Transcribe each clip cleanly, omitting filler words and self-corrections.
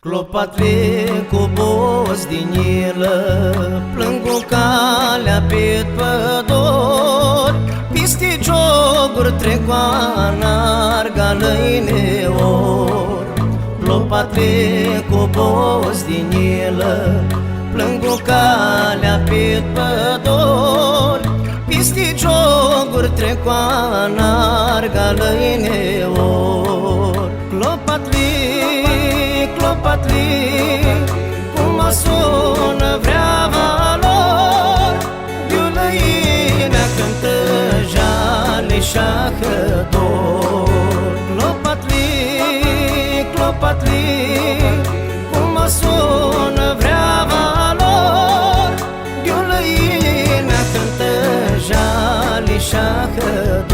Clopatle cu boz din ilă, plâng cu calea pe pădori, pisticioguri trec cu anargală ineor. Clopatle cu boz din ilă, plâng cu calea pe pădori, pisticioguri trec cu anargală ineor. Clopatli, cum mă sună vreava lor, Iulăinea cântă jale șahădor. Clopatli, cum mă sună vreava lor, Iulăinea cântă jale șahădor.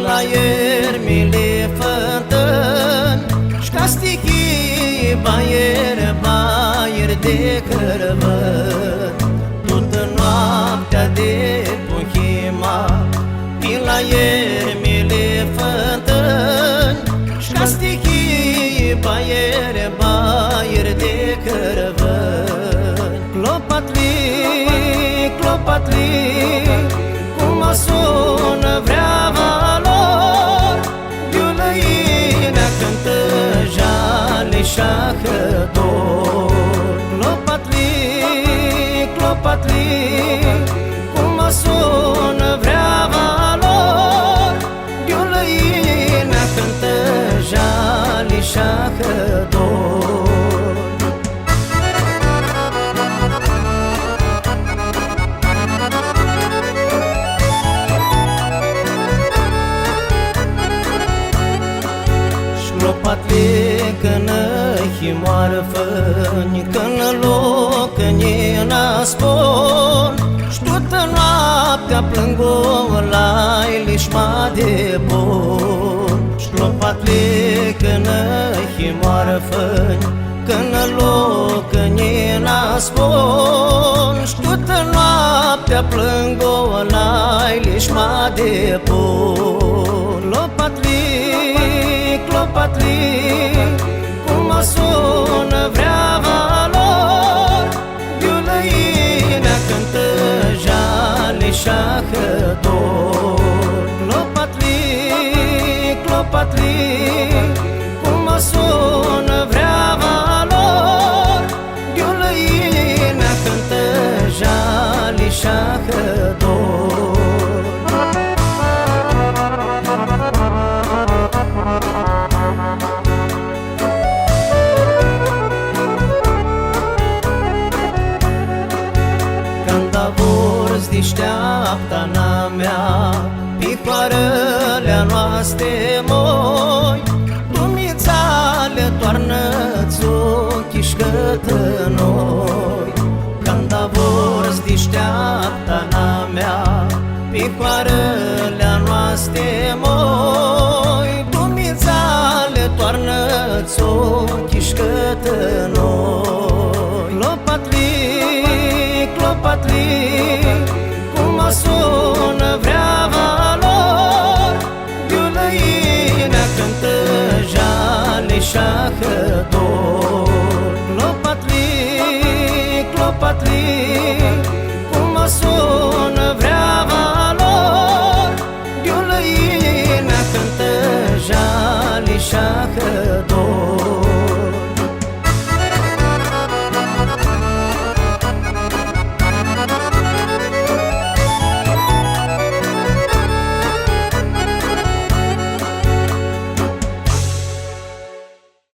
La iermile fântâni Șcastichii baier de cărăvăt. Toată noaptea de Puhima, la iermile fântâni Șcastichii baier de cărăvăt. Clopatli, cum mă sună vreava lor, Iulăinea cântă jale șahădor. Clopatli, cum mă sună vreava lor, Iulăinea cântă jale șahădor. Clopatli, că-nă-hi moară făni, că-nă loc în-i spun, ștută noaptea plângo la lișma de bun. Clopatli, că-nă-hi moară făni, că-nă loc în-i spun, ștută noaptea plângo la lișma de bun. Clopatli, cum mă sună vreava lor, Iulăinea cântă jale șahădor. Clopatli, cum mă sună vreava lor, Iulăinea cântă jale șahădor. Deșteaptă-na mea, picoarele noastre moi, Dumițale toarnă-ți ochii către noi. Când avorzi deșteaptă-na mea, picoarele noastre moi, Dumițale toarnă-ți ochii către noi. Clopatli, cum mă sună vreava lor, Iulăinea cântă jale șahădor.